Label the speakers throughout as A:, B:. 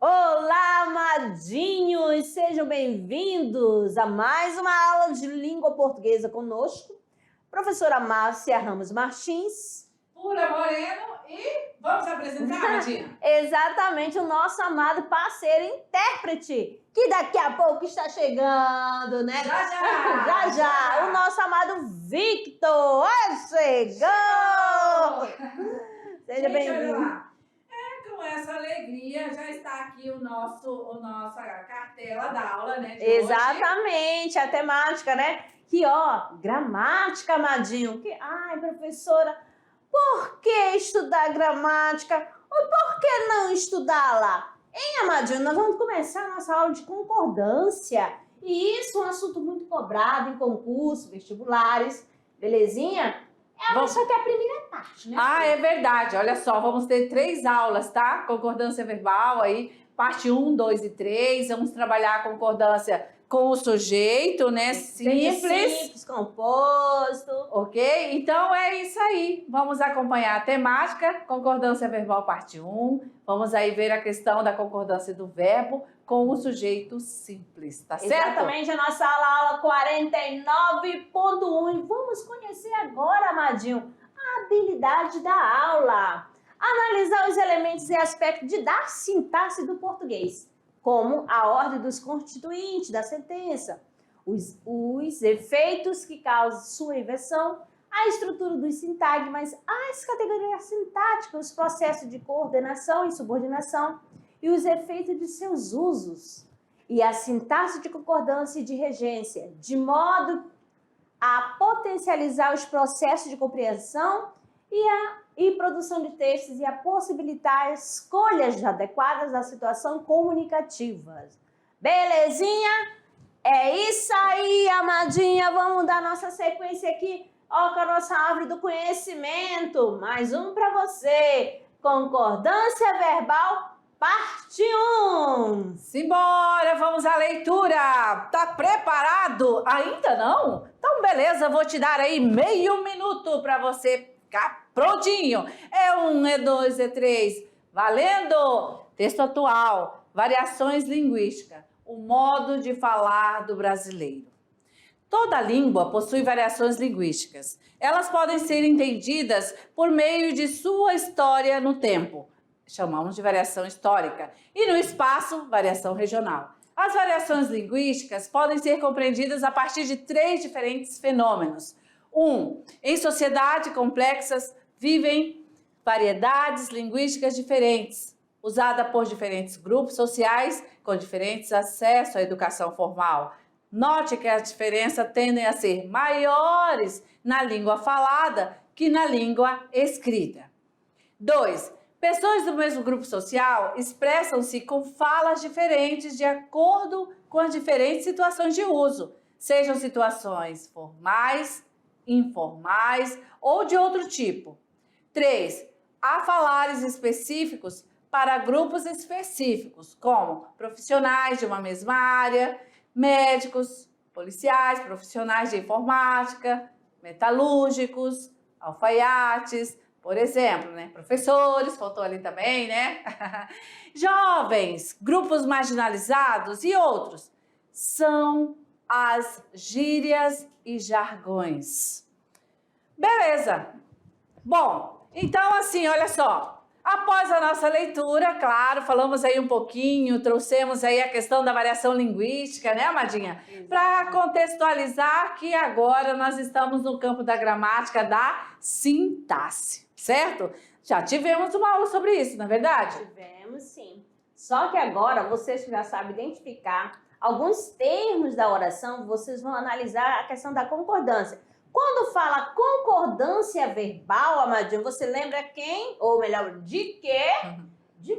A: Olá, amadinhos! Sejam bem-vindos a mais uma aula de língua portuguesa conosco. Professora Márcia Ramos Martins.
B: Pura Moreno e vamos apresentar, Amadinha?
A: Exatamente, o nosso amado parceiro intérprete, que daqui a pouco está chegando, né? Já, o nosso amado Victor! Chegou! Seja bem-vindo.
B: Com essa alegria, já está aqui nossa cartela da aula, né?
A: Exatamente, a temática, né? Que, ó, gramática, amadinho. Ai, professora, por que estudar gramática? Ou por que não estudá-la? Hein, amadinho, nós vamos começar a nossa aula de concordância. E isso é um assunto muito cobrado em concursos, vestibulares, belezinha? Só que é a primeira parte, né?
B: É verdade. Olha só, vamos ter 3 aulas, tá? Concordância verbal aí, parte 1, 2 e 3. Vamos trabalhar a concordância com o sujeito, né? Simples,
A: composto.
B: Ok? Então é isso aí. Vamos acompanhar a temática, concordância verbal parte 1. Vamos aí ver a questão da concordância do verbo com o sujeito simples, tá certo?
A: Exatamente, a nossa aula 49.1. E vamos conhecer agora, amadinho, a habilidade da aula. Analisar os elementos e aspectos da sintaxe do português, como a ordem dos constituintes da sentença, os efeitos que causam sua inversão, a estrutura dos sintagmas, as categorias sintáticas, os processos de coordenação e subordinação e os efeitos de seus usos, e a sintaxe de concordância e de regência, de modo a potencializar os processos de compreensão e produção de textos e a possibilitar escolhas adequadas à situação comunicativa. Belezinha? É isso aí, amadinha. Vamos dar nossa sequência aqui, ó, com a nossa árvore do conhecimento. Mais um para você. Concordância verbal, parte 1.
B: Simbora, vamos à leitura. Tá preparado? Ainda não? Então beleza, vou te dar aí meio minuto para você ficar prontinho. É 1, é 2, é 3. Valendo! Texto atual, variações linguísticas, o modo de falar do brasileiro. Toda língua possui variações linguísticas. Elas podem ser entendidas por meio de sua história no tempo. Chamamos de variação histórica. E no espaço, variação regional. As variações linguísticas podem ser compreendidas a partir de 3 diferentes fenômenos. 1. Em sociedades complexas vivem variedades linguísticas diferentes, usada por diferentes grupos sociais com diferentes acessos à educação formal. Note que as diferenças tendem a ser maiores na língua falada que na língua escrita. 2. Pessoas do mesmo grupo social expressam-se com falas diferentes de acordo com as diferentes situações de uso, sejam situações formais, informais ou de outro tipo. 3. Há falares específicos para grupos específicos, como profissionais de uma mesma área, médicos, policiais, profissionais de informática, metalúrgicos, alfaiates, por exemplo, né? Professores, faltou ali também, né? Jovens, grupos marginalizados e outros. São as gírias e jargões. Beleza. Bom, então assim, olha só. Após a nossa leitura, claro, falamos aí um pouquinho, trouxemos aí a questão da variação linguística, né, Amadinha? Para contextualizar que agora nós estamos no campo da gramática da sintaxe, certo? Já tivemos uma aula sobre isso, não é verdade?
A: Tivemos, sim. Só que agora, vocês já sabem identificar alguns termos da oração, vocês vão analisar a questão da concordância. Quando fala concordância verbal, Amadinho, você lembra quem? Ou melhor, de quê?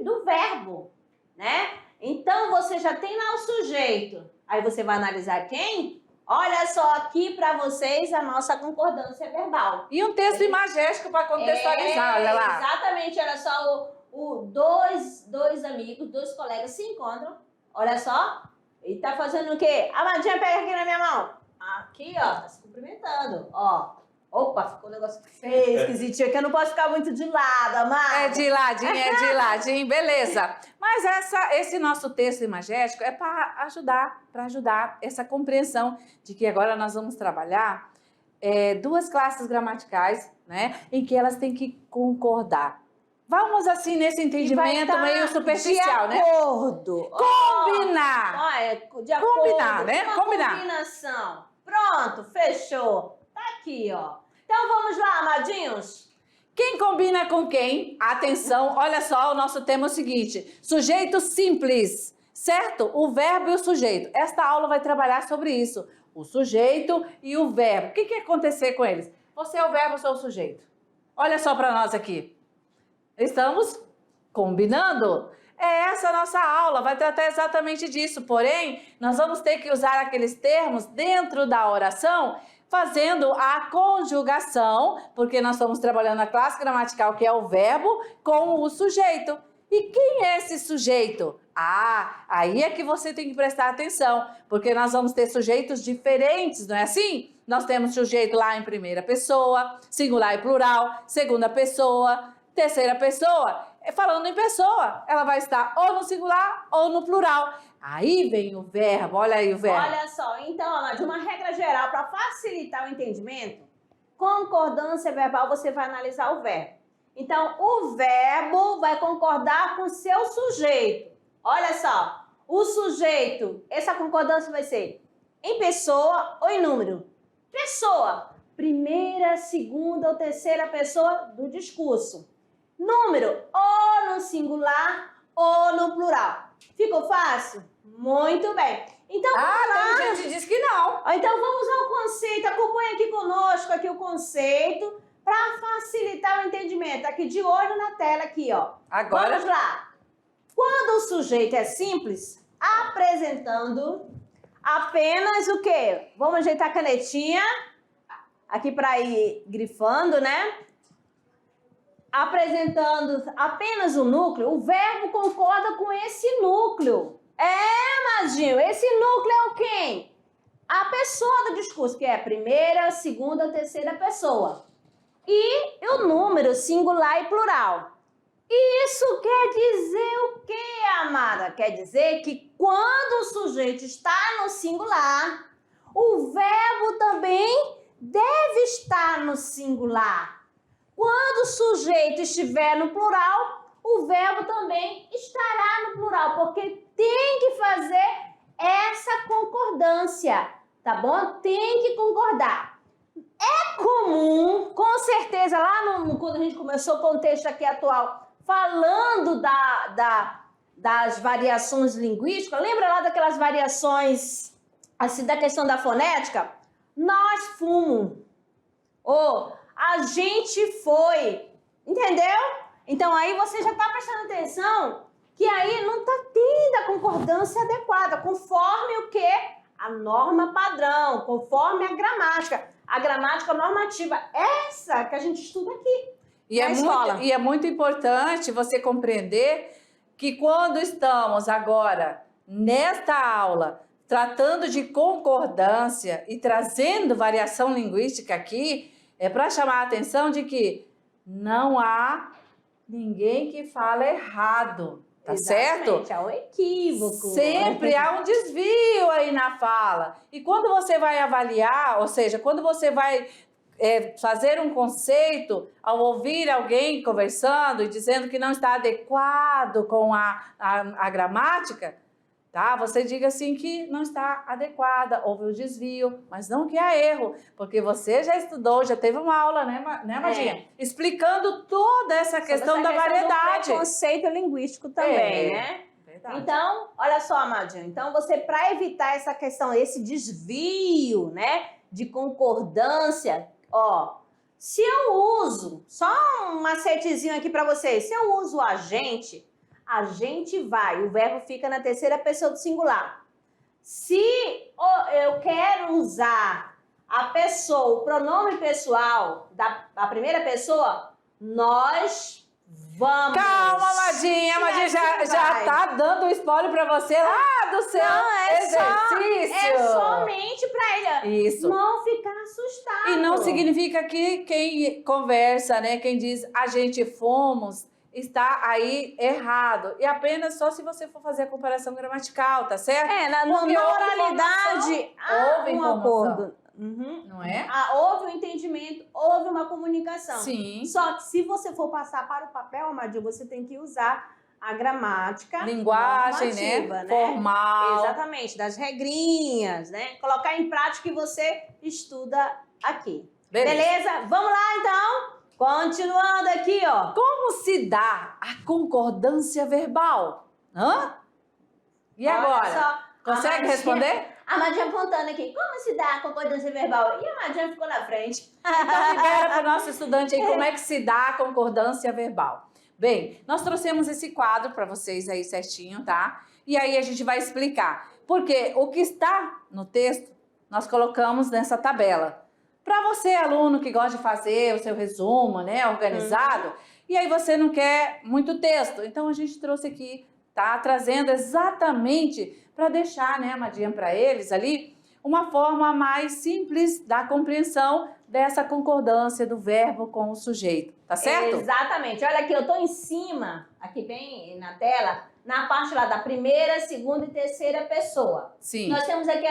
A: Do verbo, né? Então, você já tem lá o sujeito. Aí você vai analisar quem? Olha só aqui para vocês a nossa concordância verbal.
B: E um texto imagético para contextualizar, olha lá.
A: Exatamente, olha só, dois amigos, 2 colegas se encontram, olha só, e tá fazendo o quê? Amadinha, pega aqui na minha mão. Aqui, ó, tá se cumprimentando, ó. Opa, ficou um negócio feio, esquisitinho, que eu não posso ficar muito de lado, amada.
B: É de ladinho, beleza. Mas esse nosso texto imagético é para ajudar essa compreensão de que agora nós vamos trabalhar duas classes gramaticais, né, em que elas têm que concordar. Vamos assim nesse entendimento meio superficial, né?
A: De acordo.
B: Combinar.
A: De acordo.
B: Combinar, né?
A: Uma
B: Combinar.
A: combinação. Pronto, fechou. Tá aqui, ó. Então vamos lá, amadinhos.
B: Quem combina com quem? Atenção, olha só, o nosso tema é o seguinte: sujeito simples, certo? O verbo e o sujeito. Esta aula vai trabalhar sobre isso. O sujeito e o verbo. O que vai acontecer com eles? Você é o verbo, eu sou o sujeito. Olha só para nós aqui. Estamos combinando? É essa a nossa aula, vai tratar exatamente disso. Porém, nós vamos ter que usar aqueles termos dentro da oração, fazendo a conjugação, porque nós estamos trabalhando a classe gramatical, que é o verbo, com o sujeito. E quem é esse sujeito? Aí é que você tem que prestar atenção, porque nós vamos ter sujeitos diferentes, não é assim? Nós temos sujeito lá em primeira pessoa, singular e plural, segunda pessoa, terceira pessoa. Falando em pessoa, ela vai estar ou no singular ou no plural. Aí vem o verbo, olha aí o verbo.
A: Olha só, então, Ana, de uma regra geral, para facilitar o entendimento, concordância verbal, você vai analisar o verbo. Então, o verbo vai concordar com o seu sujeito. Olha só, o sujeito, essa concordância vai ser em pessoa ou em número? Pessoa, primeira, segunda ou terceira pessoa do discurso. Número, ou no singular ou no plural. Ficou fácil? Muito bem. Então, vamos lá.
B: Tem gente que diz que não.
A: Então, vamos ao conceito. Acompanhe aqui conosco aqui o conceito para facilitar o entendimento. Aqui de olho na tela aqui, ó.
B: Agora.
A: Vamos lá. Quando o sujeito é simples, apresentando apenas o quê? Vamos ajeitar a canetinha aqui para ir grifando, né? Apresentando apenas o núcleo, o verbo concorda com esse núcleo. Madinho, esse núcleo é o quem? A pessoa do discurso, que é a primeira, segunda, terceira pessoa. E o número singular e plural. Isso quer dizer o quê, amada? Quer dizer que quando o sujeito está no singular, o verbo também deve estar no singular. Quando o sujeito estiver no plural, o verbo também estará no plural, porque tem que fazer essa concordância, tá bom? Tem que concordar. É comum, com certeza, lá quando a gente começou o contexto aqui atual, falando das variações linguísticas, lembra lá daquelas variações, assim, da questão da fonética? Nós fomos, a gente foi, entendeu? Então aí você já está prestando atenção que aí não está tendo a concordância adequada, conforme o que? A norma padrão, conforme a gramática normativa, essa que a gente estuda aqui na escola.
B: E é muito importante você compreender que quando estamos agora nesta aula tratando de concordância e trazendo variação linguística aqui, é para chamar a atenção de que não há ninguém que fala errado, tá certo?
A: É um equívoco.
B: Sempre há um desvio aí na fala. E quando você vai avaliar, ou seja, quando você vai fazer um conceito, ao ouvir alguém conversando e dizendo que não está adequado com a gramática, tá? Você diga assim que não está adequada, houve um desvio, mas não que há erro, porque você já estudou, já teve uma aula, né, Madinha? Explicando toda essa questão da variedade.
A: Do conceito linguístico também, né?
B: Verdade.
A: Então, olha só, Amadinho, então você, para evitar essa questão, esse desvio, né, de concordância, se eu uso, só um macetezinho aqui para vocês, se eu uso a gente vai, o verbo fica na terceira pessoa do singular. Se eu quero usar a pessoa, o pronome pessoal da primeira pessoa, nós Vamos!
B: Calma, Amadinha. A Amadinha já tá dando um spoiler pra você lá do seu exercício.
A: É somente pra ele
B: Isso.
A: não ficar assustado.
B: E não significa que quem conversa, né, quem diz a gente fomos, está aí errado. E apenas só se você for fazer a comparação gramatical, tá certo?
A: Na
B: Porque
A: oralidade há
B: houve
A: um
B: informação.
A: acordo.
B: Não é?
A: Houve um entendimento, houve uma comunicação.
B: Sim.
A: Só que se você for passar para o papel, Amadil, você tem que usar a gramática,
B: linguagem,
A: normativa,
B: né? Formal.
A: Exatamente, das regrinhas, né? Colocar em prática o que você estuda aqui. Beleza? Vamos lá, então? Continuando aqui, ó.
B: Como se dá a concordância verbal? Hã? E agora?
A: Olha só,
B: Consegue responder?
A: A Madinha apontando aqui, como se dá a concordância verbal? E a Madinha ficou na frente.
B: Então libera para o nosso estudante aí como é que se dá a concordância verbal. Bem, nós trouxemos esse quadro para vocês aí certinho, tá? E aí a gente vai explicar. Porque o que está no texto, nós colocamos nessa tabela. Para você, aluno que gosta de fazer o seu resumo, né, organizado, e aí você não quer muito texto. Então a gente trouxe aqui, tá? Trazendo exatamente para deixar, né, Amadinha, para eles ali, uma forma mais simples da compreensão dessa concordância do verbo com o sujeito, tá certo?
A: Exatamente. Olha aqui, eu tô em cima, aqui bem na tela, na parte lá da primeira, segunda e terceira pessoa.
B: Sim.
A: Nós temos aqui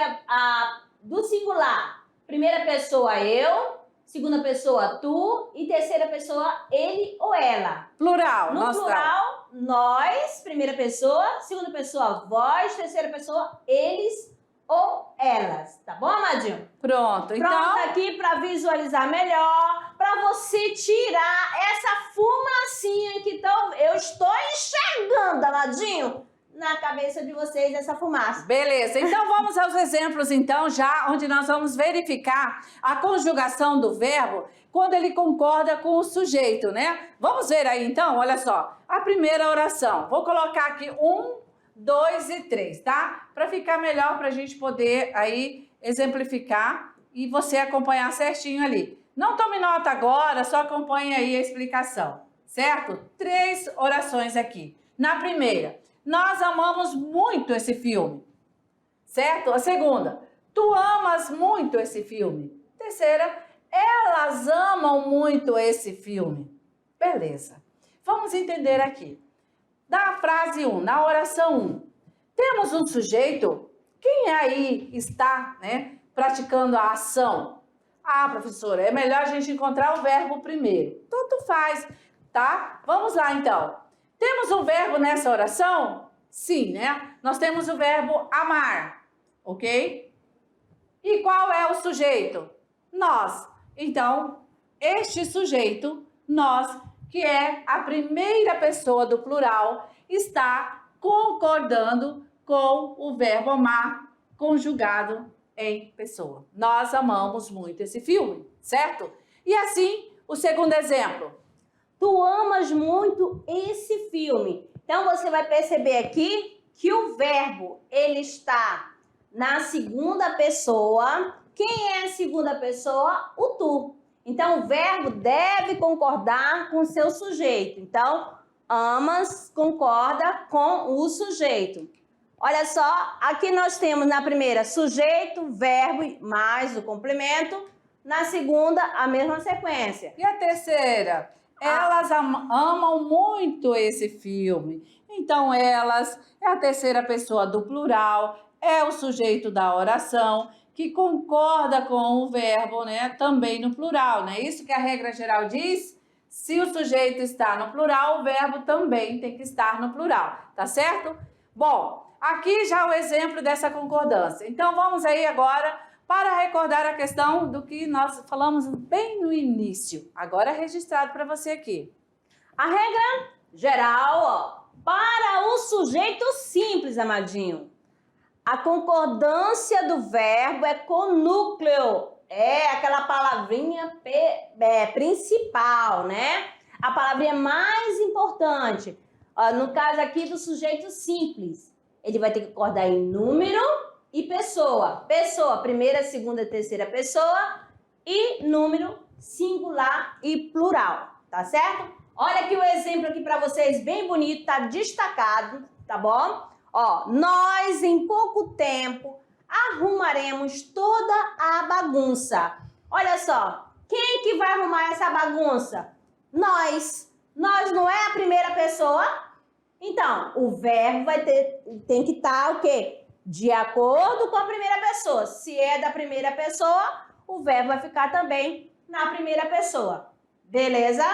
A: do singular. Primeira pessoa, eu. Segunda pessoa, tu. E terceira pessoa, ele ou ela.
B: Plural.
A: No plural, nós. Primeira pessoa. Segunda pessoa, vós. Terceira pessoa, eles ou elas. Tá bom, Amadinho?
B: Pronto. Então,
A: aqui para visualizar melhor, para você tirar essa fumacinha que eu estou enxergando, Amadinho, na cabeça de vocês, essa fumaça.
B: Beleza, então vamos aos exemplos então, já onde nós vamos verificar a conjugação do verbo quando ele concorda com o sujeito, né? Vamos ver aí então, olha só, a primeira oração. Vou colocar aqui 1, 2 e 3, tá? Para ficar melhor para a gente poder aí exemplificar e você acompanhar certinho ali. Não tome nota agora, só acompanhe aí a explicação, certo? 3 orações aqui. Na primeira, nós amamos muito esse filme, certo? A segunda, tu amas muito esse filme. Terceira, elas amam muito esse filme. Beleza. Vamos entender aqui. Da frase 1, na oração 1, temos um sujeito, quem aí está, né, praticando a ação? Ah, professora, é melhor a gente encontrar o verbo primeiro. Tanto faz, tá? Vamos lá então. Temos um verbo nessa oração? Sim, né? Nós temos o verbo amar, ok? E qual é o sujeito? Nós. Então, este sujeito, nós, que é a primeira pessoa do plural, está concordando com o verbo amar conjugado em pessoa. Nós amamos muito esse filme, certo? E assim, o segundo exemplo.
A: Tu amas muito esse filme. Então, você vai perceber aqui que o verbo, ele está na segunda pessoa. Quem é a segunda pessoa? O tu. Então, o verbo deve concordar com o seu sujeito. Então, amas concorda com o sujeito. Olha só, aqui nós temos na primeira sujeito, verbo mais o complemento. Na segunda, a mesma sequência.
B: E a terceira? Elas amam muito esse filme. Então, elas é a terceira pessoa do plural, é o sujeito da oração, que concorda com o verbo, né, também no plural, não é isso que a regra geral diz? Se o sujeito está no plural, o verbo também tem que estar no plural, tá certo? Bom, aqui já o exemplo dessa concordância. Então, vamos aí agora para recordar a questão do que nós falamos bem no início. Agora registrado para você aqui.
A: A regra geral, ó, para o sujeito simples, amadinho. A concordância do verbo é com núcleo. É aquela palavrinha principal, né? A palavrinha mais importante. Ó, no caso aqui do sujeito simples, ele vai ter que concordar em número e pessoa. Pessoa, primeira, segunda, terceira pessoa. E número singular e plural. tá certo? Olha aqui o exemplo aqui para vocês, bem bonito, tá destacado, tá bom? Ó, nós em pouco tempo arrumaremos toda a bagunça. Olha só, quem que vai arrumar essa bagunça? Nós. Nós não é a primeira pessoa? Então, o verbo tem que estar o quê? De acordo com a primeira pessoa. Se é da primeira pessoa, o verbo vai ficar também na primeira pessoa. Beleza?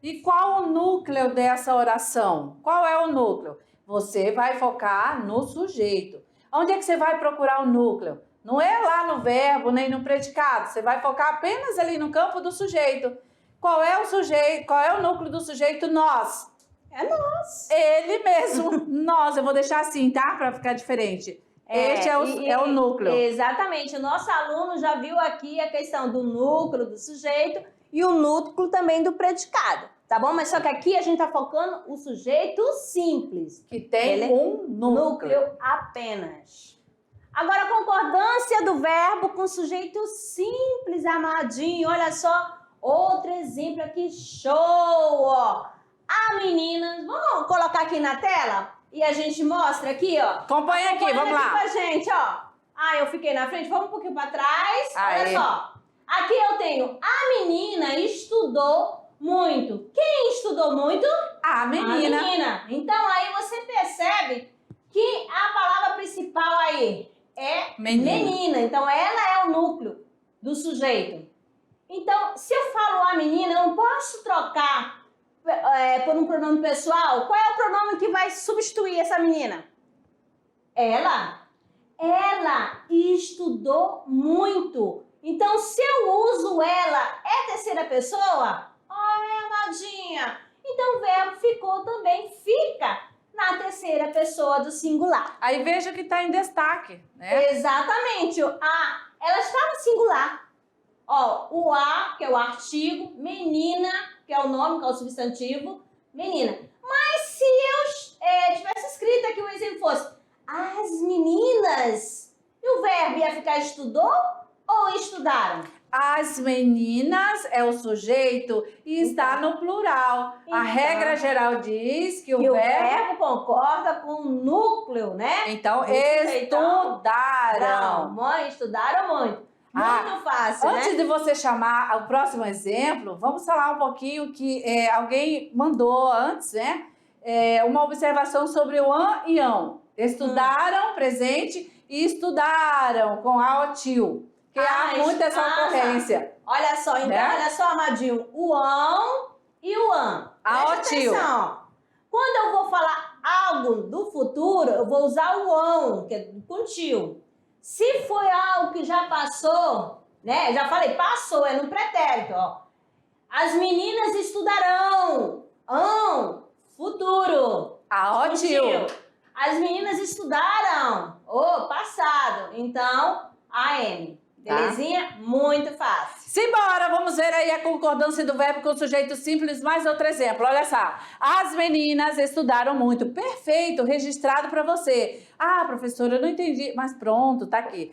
B: E qual o núcleo dessa oração? Qual é o núcleo? Você vai focar no sujeito. Onde é que você vai procurar o núcleo? Não é lá no verbo, nem no predicado. Você vai focar apenas ali no campo do sujeito. Qual é o sujeito? Qual é o núcleo do sujeito? Nós.
A: É nós.
B: Ele mesmo. Nós. Eu vou deixar assim, tá? Para ficar diferente. Este é o núcleo.
A: Exatamente. O nosso aluno já viu aqui a questão do núcleo do sujeito e o núcleo também do predicado. Tá bom? Mas só que aqui a gente tá focando o sujeito simples.
B: Que tem um núcleo
A: apenas. Agora, a concordância do verbo com sujeito simples, amadinho. Olha só, outro exemplo aqui, show! Ó. A menina, vamos colocar aqui na tela? E a gente mostra aqui, ó.
B: Acompanha aqui, vamos lá.
A: Com a gente, ó. Ah, eu fiquei na frente, vamos um pouquinho para trás.
B: Aí.
A: Olha só. Aqui eu tenho, a menina estudou muito. Quem estudou muito?
B: A menina.
A: A menina. Então aí você percebe que a palavra principal aí é menina. Então ela é o núcleo do sujeito. Então, se eu falo a menina, eu não posso trocar por um pronome pessoal. Qual é o pronome que vai substituir essa menina? Ela. Ela estudou muito. Então, se eu uso ela, é terceira pessoa? Amadinha. Então, o verbo ficou também, fica na terceira pessoa do singular.
B: Aí veja que está em destaque, né?
A: Exatamente. Ela está no singular. Ó, o a, que é o artigo, menina, que é o nome, que é o substantivo, menina. Mas se eu tivesse escrito aqui o exemplo fosse as meninas, e o verbo ia ficar estudou ou estudaram?
B: As meninas é o sujeito e está no plural. A regra geral diz que o verbo
A: concorda com o núcleo, né?
B: Então, estudaram.
A: Mãe, estudaram muito. Muito fácil,
B: antes
A: né?
B: de você chamar o próximo exemplo, vamos falar um pouquinho que alguém mandou antes, né? Uma observação sobre o an e ão. Estudaram, presente, e estudaram com a ou tio. Que há muito essa ocorrência.
A: Olha só, então, olha só, amadinho. O ão e o an.
B: A ou tio.
A: Quando eu vou falar algo do futuro, eu vou usar o ão, que é com tio. Se foi algo que já passou, né? Já falei, passou, é no pretérito, ó. As meninas estudarão. Futuro.
B: A tio.
A: As meninas estudaram. Passado. Então, AM. Belezinha? Muito fácil.
B: Simbora, vamos ver aí a concordância do verbo com o sujeito simples. Mais outro exemplo, olha só. As meninas estudaram muito. Perfeito, registrado para você. Ah, professora, eu não entendi. Mas pronto, tá aqui.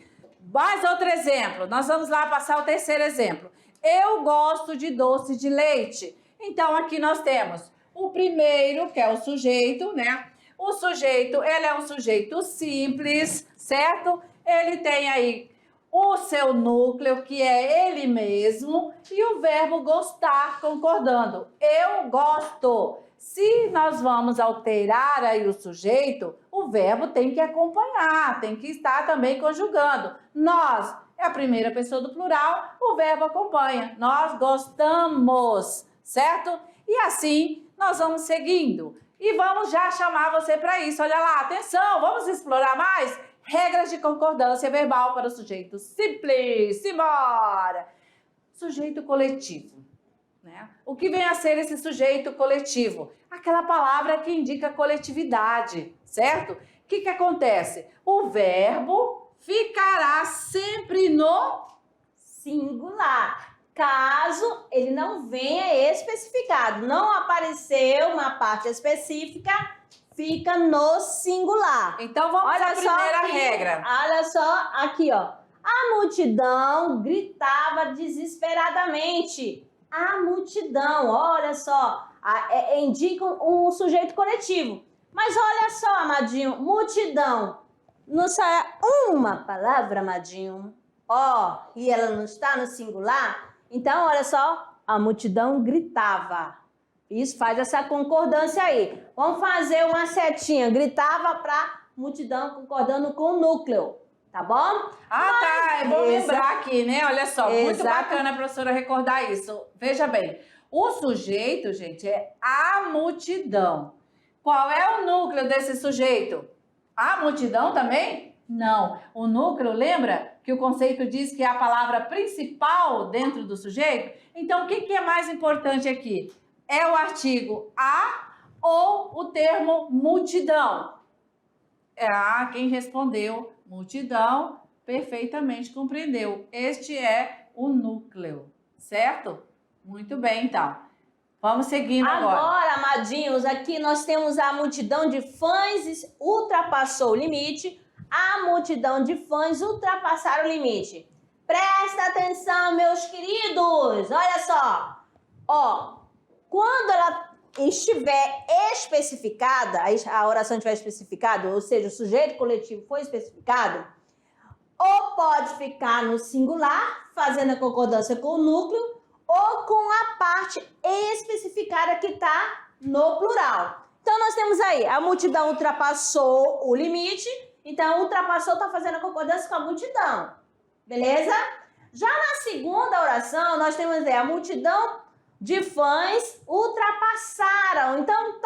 B: Mais outro exemplo. Nós vamos lá passar o terceiro exemplo. Eu gosto de doce de leite. Então, aqui nós temos o primeiro, que é o sujeito, né? O sujeito, ele é um sujeito simples, certo? Ele tem aí o seu núcleo, que é ele mesmo, e o verbo gostar, concordando. Eu gosto. Se nós vamos alterar aí o sujeito, o verbo tem que acompanhar, tem que estar também conjugando. Nós é a primeira pessoa do plural, o verbo acompanha. Nós gostamos, certo? E assim nós vamos seguindo. E vamos já chamar você para isso. Olha lá, atenção, vamos explorar mais? Regras de concordância verbal para o sujeito simples. Simbora! Sujeito coletivo, né? O que vem a ser esse sujeito coletivo? Aquela palavra que indica coletividade, certo? O que acontece? O verbo ficará sempre no
A: singular. Caso ele não venha especificado, não apareceu uma parte específica, fica no singular.
B: Então vamos à primeira regra.
A: Olha só aqui, ó. A multidão gritava desesperadamente. a multidão. Olha só, indica um sujeito coletivo. Mas olha só, amadinho, multidão. Não sai uma palavra, amadinho. Ó, e ela não está no singular? Então, olha só, a multidão gritava. Isso faz essa concordância aí. Vamos fazer uma setinha. Gritava para multidão concordando com o núcleo. Tá bom?
B: Tá. É bom lembrar aqui, né? Olha só, muito bacana a professora recordar isso. Veja bem, o sujeito, gente, é a multidão. Qual é o núcleo desse sujeito? A multidão também? Não. O núcleo, lembra que o conceito diz que é a palavra principal dentro do sujeito? Então, o que é mais importante aqui? É o artigo a ou o termo multidão? Quem respondeu multidão perfeitamente compreendeu. Este é o núcleo, certo? Muito bem, então. Vamos seguindo agora.
A: Agora, amadinhos, aqui nós temos a multidão de fãs ultrapassou o limite. A multidão de fãs ultrapassaram o limite. Presta atenção, meus queridos. Olha só. Ó, quando ela estiver especificada, a oração estiver especificada, ou seja, o sujeito coletivo foi especificado, ou pode ficar no singular, fazendo a concordância com o núcleo, ou com a parte especificada que está no plural. Então, nós temos aí, a multidão ultrapassou o limite, então, ultrapassou está fazendo a concordância com a multidão, beleza? Já na segunda oração, nós temos aí, a multidão de fãs ultrapassaram. Então,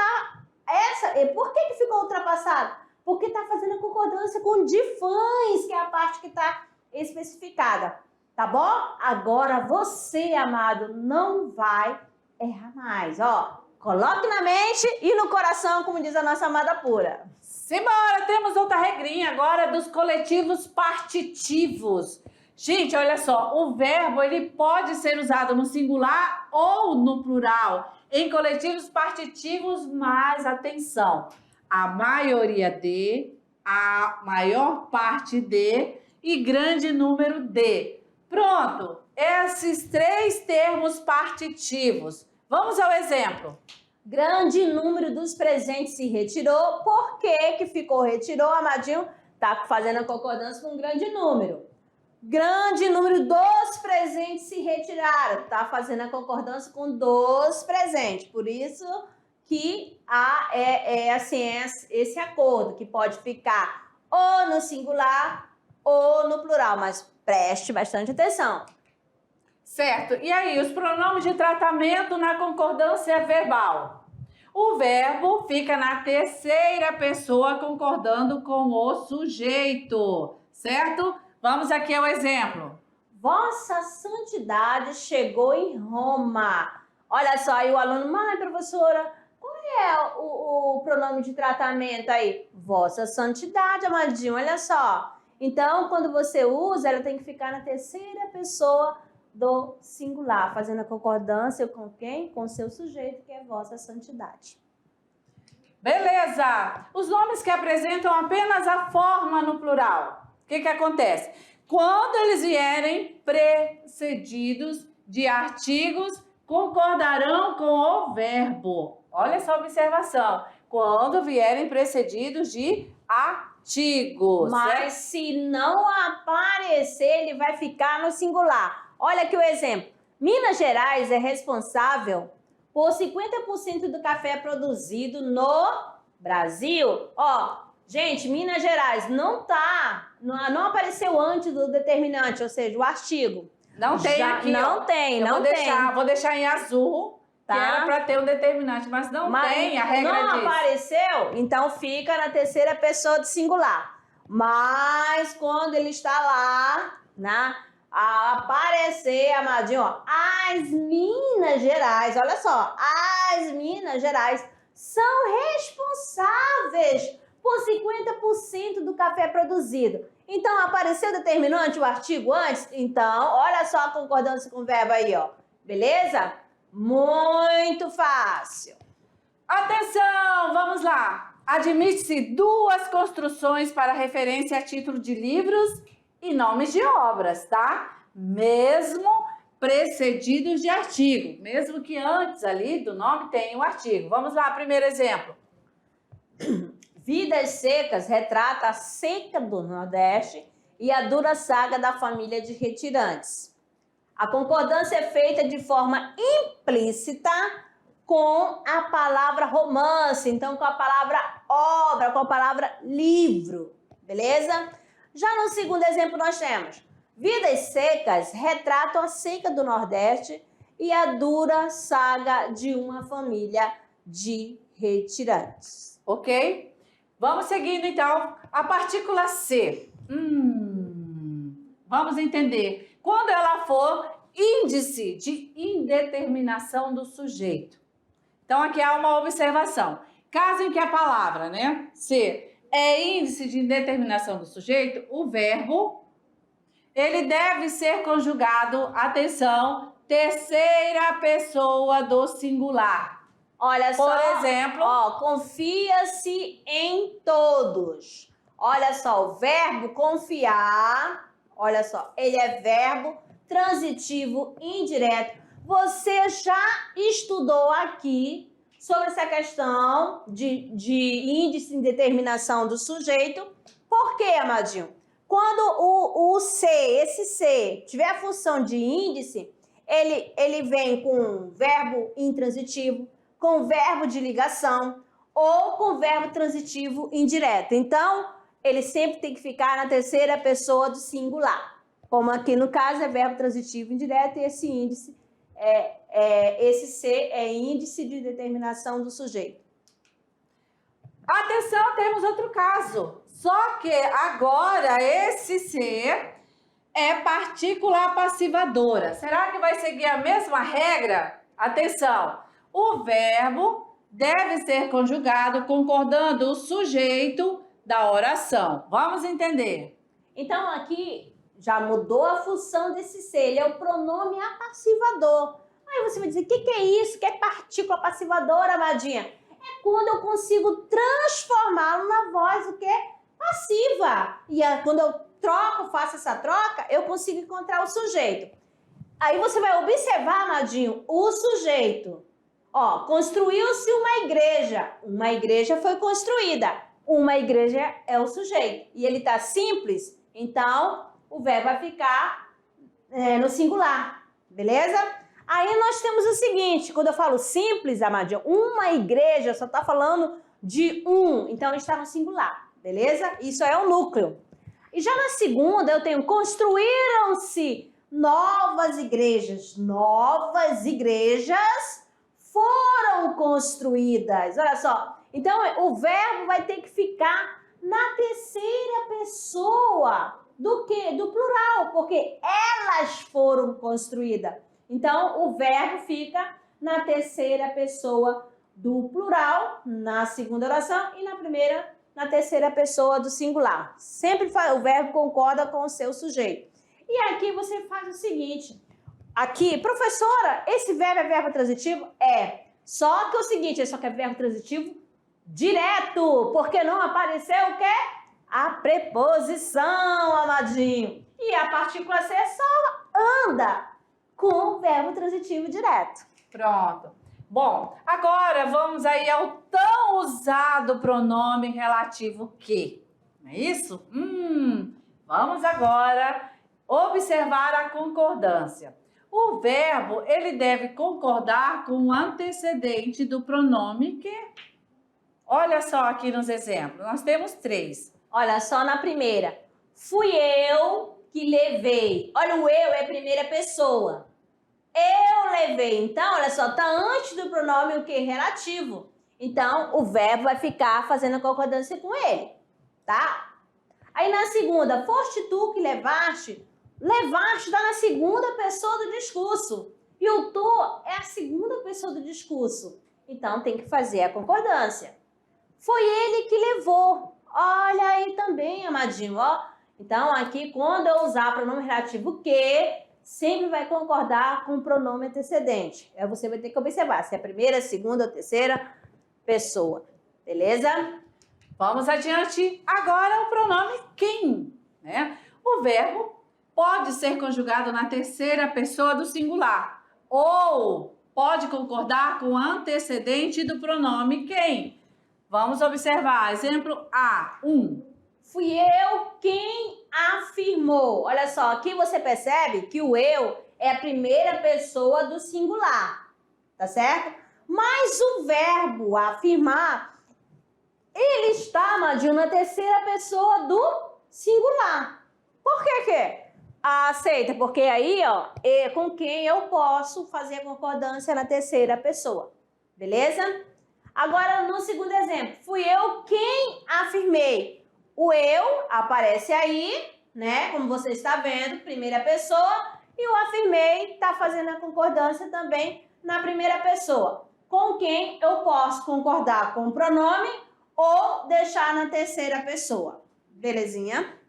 A: por que ficou ultrapassado? Porque está fazendo a concordância com de fãs, que é a parte que está especificada. Tá bom? Agora você, amado, não vai errar mais. Ó, coloque na mente e no coração, como diz a nossa amada pura.
B: Simbora, temos outra regrinha agora dos coletivos partitivos. Gente, olha só, o verbo ele pode ser usado no singular ou no plural. Em coletivos partitivos, mas atenção, a maioria de, a maior parte de e grande número de. Pronto, esses três termos partitivos. Vamos ao exemplo.
A: Grande número dos presentes se retirou. Por que ficou retirou, amadinho? Tá fazendo a concordância com um grande número. Grande número dos presentes se retiraram. Tá fazendo a concordância com dos presentes. Por isso que há esse acordo, que pode ficar ou no singular ou no plural, mas preste bastante atenção.
B: Certo. E aí, os pronomes de tratamento na concordância verbal? O verbo fica na terceira pessoa concordando com o sujeito, certo? Vamos aqui ao exemplo.
A: Vossa Santidade chegou em Roma. Olha só, aí o aluno, mãe, professora, qual é o pronome de tratamento aí? Vossa Santidade, amadinho, olha só. Então, quando você usa, ela tem que ficar na terceira pessoa do singular, fazendo a concordância com quem? Com o seu sujeito, que é Vossa Santidade.
B: Beleza! Os nomes que apresentam apenas a forma no plural. O que acontece? Quando eles vierem precedidos de artigos, concordarão com o verbo. Olha essa observação. Quando vierem precedidos de artigos.
A: Mas se não aparecer, ele vai ficar no singular. Olha aqui o exemplo. Minas Gerais é responsável por 50% do café produzido no Brasil. Ó, gente, Minas Gerais não apareceu antes do determinante, ou seja, o artigo.
B: Não tem aqui,
A: não tem.
B: Vou deixar em azul, tá? Que era para ter um determinante, mas não tem, a regra diz.
A: Não apareceu, então fica na terceira pessoa do singular. Mas quando ele está lá, né? A aparecer, amadinho, ó, as Minas Gerais, olha só, as Minas Gerais são responsáveis por 50% do café produzido. Então, apareceu determinante, o artigo antes? Então, olha só a concordância com o verbo aí, ó. Beleza? Muito fácil.
B: Atenção, vamos lá. Admite-se duas construções para referência a título de livros e nomes de obras, tá? Mesmo precedidos de artigo, mesmo que antes ali do nome tenha um artigo. Vamos lá, primeiro exemplo.
A: Vidas Secas retrata a seca do Nordeste e a dura saga da família de retirantes. A concordância é feita de forma implícita com a palavra romance, então com a palavra obra, com a palavra livro, beleza? Já no segundo exemplo nós temos: Vidas Secas retratam a seca do Nordeste e a dura saga de uma família de retirantes.
B: Ok? Vamos seguindo então. A partícula C. Vamos entender. Quando ela for índice de indeterminação do sujeito. Então aqui há uma observação. Caso em que a palavra, né, C, é índice de indeterminação do sujeito, o verbo, ele deve ser conjugado, atenção, terceira pessoa do singular.
A: Olha só,
B: por exemplo,
A: confia-se em todos. Olha só, o verbo confiar, olha só, ele é verbo transitivo indireto. Você já estudou aqui sobre essa questão de índice de indeterminação do sujeito. Por quê, amadinho? Quando o C, esse C, tiver a função de índice, ele vem com verbo intransitivo, com verbo de ligação ou com verbo transitivo indireto. Então, ele sempre tem que ficar na terceira pessoa do singular. Como aqui no caso é verbo transitivo indireto e esse índice esse C é índice de determinação do sujeito.
B: Atenção, temos outro caso. Só que agora esse C é partícula passivadora. Será que vai seguir a mesma regra? Atenção, o verbo deve ser conjugado concordando o sujeito da oração. Vamos entender.
A: Então aqui já mudou a função desse C, ele é o pronome apassivador. Aí você vai dizer, o que é isso? O que é partícula passivadora, amadinha? É quando eu consigo transformá-lo na voz, o que é passiva. E quando eu faço essa troca, eu consigo encontrar o sujeito. Aí você vai observar, amadinho, o sujeito. Ó, construiu-se uma igreja. Uma igreja foi construída. Uma igreja é o sujeito. E ele está simples, então o verbo vai ficar no singular, beleza? Aí nós temos o seguinte, quando eu falo simples, amadinho, uma igreja só está falando de um, então está no singular, beleza? Isso é o núcleo. E já na segunda eu tenho construíram-se novas igrejas. Novas igrejas foram construídas. Olha só, então o verbo vai ter que ficar na terceira pessoa do quê? Do plural, porque elas foram construídas. Então, o verbo fica na terceira pessoa do plural, na segunda oração, e na terceira pessoa do singular. Sempre o verbo concorda com o seu sujeito. E aqui você faz o seguinte. Aqui, professora, esse verbo é verbo transitivo? É. Só que é o seguinte, só que é verbo transitivo direto, porque não apareceu o quê? A preposição, amadinho. E a partícula C só anda com o verbo transitivo direto.
B: Pronto. Bom, agora vamos aí ao tão usado pronome relativo que. Não é isso? Vamos agora observar a concordância. O verbo, ele deve concordar com o antecedente do pronome que. Olha só aqui nos exemplos, nós temos 3.
A: Olha só na primeira. Fui eu que levei. Olha, o eu é primeira pessoa. Eu levei. Então, olha só, tá antes do pronome o quê? Relativo. Então, o verbo vai ficar fazendo a concordância com ele, tá? Aí na segunda, foste tu que levaste. Levaste está na segunda pessoa do discurso. E o tu é a segunda pessoa do discurso. Então, tem que fazer a concordância. Foi ele que levou. Olha aí também, amadinho, ó. Então, aqui, quando eu usar pronome relativo que, sempre vai concordar com o pronome antecedente. Aí você vai ter que observar se é a primeira, segunda ou terceira pessoa. Beleza?
B: Vamos adiante. Agora o pronome quem, né? O verbo pode ser conjugado na terceira pessoa do singular ou pode concordar com o antecedente do pronome quem. Vamos observar. Exemplo A, 1.
A: Fui eu quem afirmou. Olha só, aqui você percebe que o eu é a primeira pessoa do singular, tá certo? Mas o verbo afirmar, ele está, Amadinho, na terceira pessoa do singular. Por que? Aceita, porque aí, ó, é com quem eu posso fazer a concordância na terceira pessoa, beleza? Agora, no segundo exemplo, fui eu quem afirmei. O eu aparece aí, né? Como você está vendo, primeira pessoa. E o afirmei está fazendo a concordância também na primeira pessoa. Com quem eu posso concordar com o pronome ou deixar na terceira pessoa. Belezinha?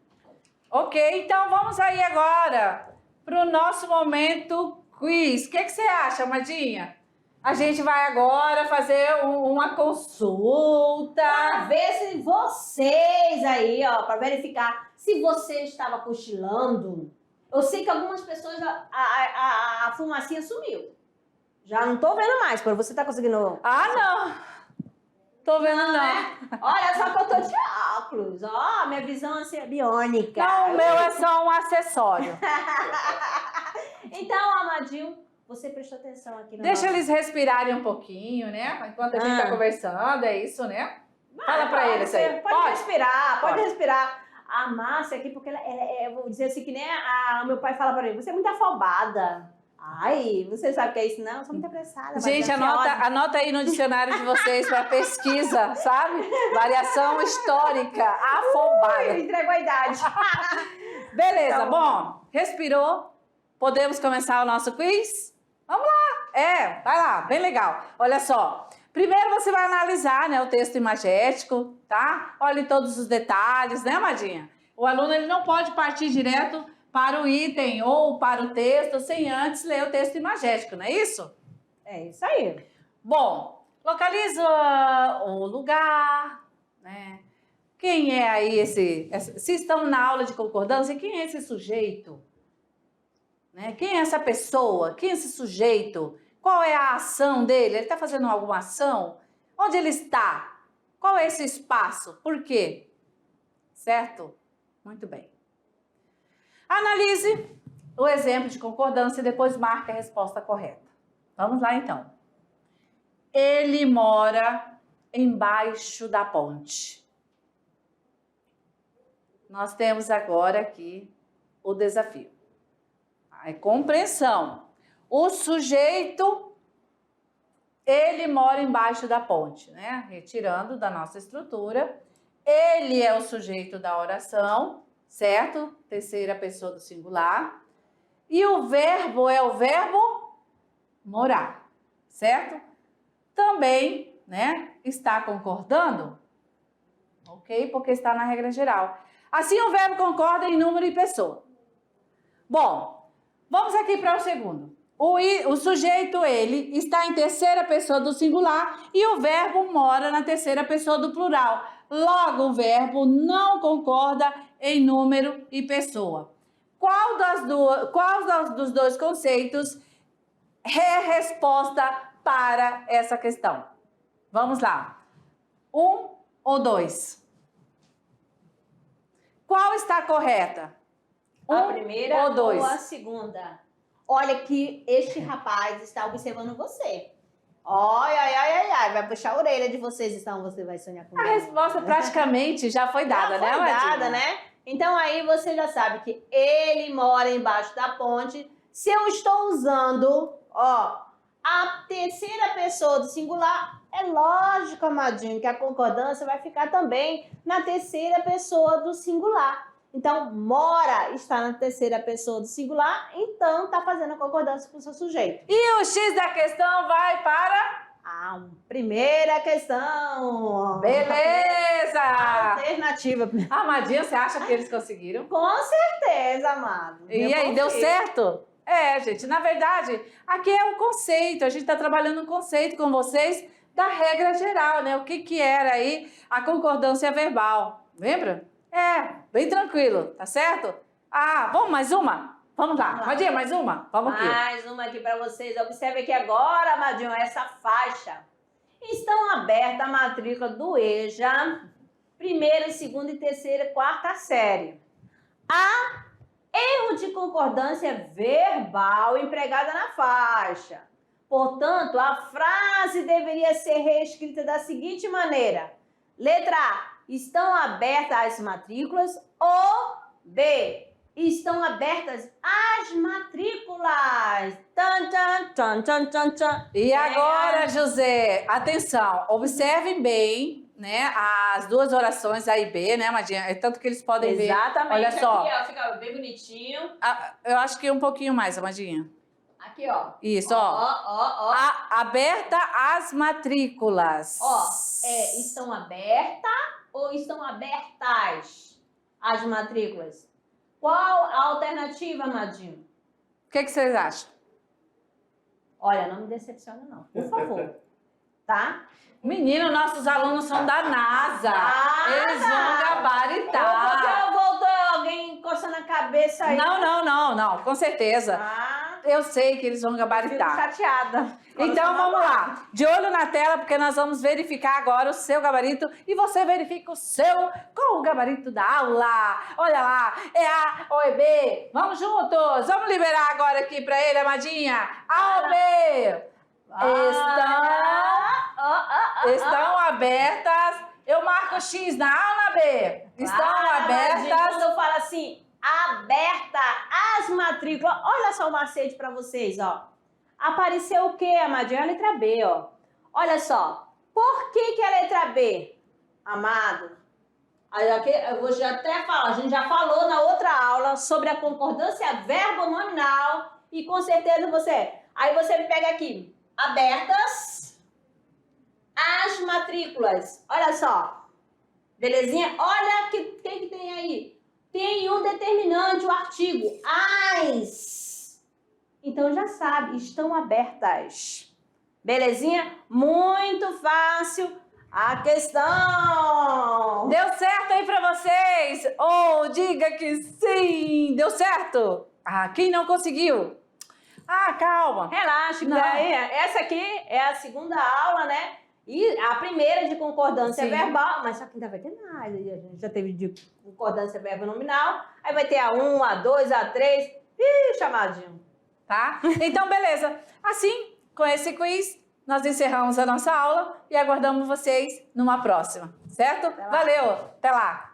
B: Ok, então vamos aí agora para o nosso momento quiz. O que você acha, Amadinha? A gente vai agora fazer uma consulta.
A: Para ver se vocês aí, ó, para verificar se você estava cochilando. Eu sei que algumas pessoas, a fumacinha sumiu. Já não tô vendo mais, para você tá conseguindo...
B: Ah, não! Tô vendo não.
A: Né? Olha só que eu tô de óculos, ó, minha visão assim é biônica.
B: Não, o meu é só um acessório.
A: Então, Amadinho, você prestou atenção aqui no
B: Deixa eles respirarem um pouquinho, né? Enquanto a gente tá conversando, é isso, né? Fala pra eles aí.
A: Pode respirar, pode respirar. A Márcia aqui, porque eu vou dizer assim, que nem o meu pai fala pra mim, você é muito afobada. Ai, você sabe o que é isso? Não, eu sou muito apressada.
B: Gente, anota aí no dicionário de vocês para pesquisa, sabe? Variação histórica, afobada.
A: Entregou a idade.
B: Beleza, então, bom, respirou? Podemos começar o nosso quiz? Vamos lá. Vai lá, bem legal. Olha só, primeiro você vai analisar, né, o texto imagético, tá? Olhe todos os detalhes, né, Amadinha? O aluno ele não pode partir direto para o item ou para o texto sem antes ler o texto imagético, não é isso?
A: É isso aí.
B: Bom, localiza o lugar, né? Quem é aí se estamos na aula de concordância, quem é esse sujeito? Né? Quem é essa pessoa? Quem é esse sujeito? Qual é a ação dele? Ele está fazendo alguma ação? Onde ele está? Qual é esse espaço? Por quê? Certo? Muito bem. Analise o exemplo de concordância e depois marque a resposta correta. Vamos lá, então. Ele mora embaixo da ponte. Nós temos agora aqui o desafio. A compreensão. O sujeito, ele mora embaixo da ponte, né? Retirando da nossa estrutura. Ele é o sujeito da oração, certo? Terceira pessoa do singular. E o verbo é o verbo morar, certo? Também, né, está concordando? Ok? Porque está na regra geral. Assim, o verbo concorda em número e pessoa. Bom, vamos aqui para o segundo. O sujeito, ele, está em terceira pessoa do singular e o verbo mora na terceira pessoa do plural. Logo, o verbo não concorda em número e pessoa. Qual dos dois conceitos é resposta para essa questão? Vamos lá. 1 ou 2? Qual está correta?
A: A primeira
B: ou 2?
A: Ou a segunda? Olha que este rapaz está observando você. Ai, vai puxar a orelha de vocês, então você vai sonhar com
B: A resposta praticamente já foi dada, né, Amadinha?
A: Já foi dada, né? Então aí você já sabe que ele mora embaixo da ponte. Se eu estou usando, ó, a terceira pessoa do singular, é lógico, Amadinho, que a concordância vai ficar também na terceira pessoa do singular. Então, mora está na terceira pessoa do singular, então está fazendo a concordância com o seu sujeito.
B: E o X da questão vai para...
A: a primeira questão.
B: Beleza!
A: Alternativa.
B: Amadinha, você acha que eles conseguiram?
A: Com certeza, amado.
B: E aí, deu certo? Gente, na verdade, aqui é o conceito. A gente está trabalhando um conceito com vocês da regra geral, né? O que era aí a concordância verbal. Lembra? Bem tranquilo, tá certo? Ah, vamos mais uma? Vamos lá.
A: Vamos lá.
B: Madinha, mais uma? Vamos aqui.
A: Mais uma aqui para vocês. Observe aqui agora, Amadinho, essa faixa. Estão abertas a matrícula do EJA, primeira, segunda e terceira e quarta série. Há erro de concordância verbal empregada na faixa. Portanto, a frase deveria ser reescrita da seguinte maneira. Letra A. Estão abertas as matrículas. Ou B. Estão abertas as matrículas. Tan, tan, tan, tan, tan, tan.
B: E agora, José, atenção, observem bem, né, as duas orações A e B, né, Madinha? É tanto que eles podem ver.
A: Exatamente.
B: Olha só.
A: Aqui, ó, fica bem bonitinho.
B: Eu acho que um pouquinho mais, Madinha.
A: Aqui, ó.
B: Isso, ó.
A: Ó.
B: Aberta as matrículas.
A: Ó, estão abertas ou estão abertas as matrículas? Qual a alternativa, Amadinho?
B: O que vocês acham?
A: Olha, não me decepciona não, por favor. Tá?
B: Menino, nossos alunos são da NASA. Eles vão gabaritar.
A: Eu voltou alguém coçando a cabeça aí.
B: Não, com certeza. Eu sei que eles vão
A: Fico
B: gabaritar.
A: chateada.
B: Então vamos lá, de olho na tela, porque nós vamos verificar agora o seu gabarito e você verifica o seu com o gabarito da aula. Olha lá, é A ou é B? Vamos juntos, vamos liberar agora aqui para ele, Amadinha. A ou B? Estão abertas. Eu marco X na A ou na B? Estão abertas.
A: Quando eu falo assim, aberta as matrículas, olha só o macete para vocês, ó. Apareceu o quê, Amadinho? A letra B, ó. Olha só. Por que a letra B, amado? Aí aqui, eu vou já até falar, a gente já falou na outra aula sobre a concordância verbo-nominal e com certeza você... Aí você me pega aqui, abertas as matrículas. Olha só. Belezinha? Olha o que tem aí. Tem um determinante, o artigo as. Então já sabe, estão abertas. Belezinha? Muito fácil a questão.
B: Deu certo aí pra vocês? Oh, diga que sim! Deu certo? Ah, quem não conseguiu? Ah, calma.
A: Relaxa,
B: Não.
A: daí, essa aqui é a segunda aula, né? E a primeira de concordância
B: Sim.
A: verbal, mas só que ainda vai ter mais. A gente já teve de concordância verbo-nominal, aí vai ter a 1, a 2, a 3. Ih, chamadinho.
B: Tá? Então, beleza. Assim, com esse quiz, nós encerramos a nossa aula e aguardamos vocês numa próxima, certo?
A: Até lá.
B: Valeu, até lá!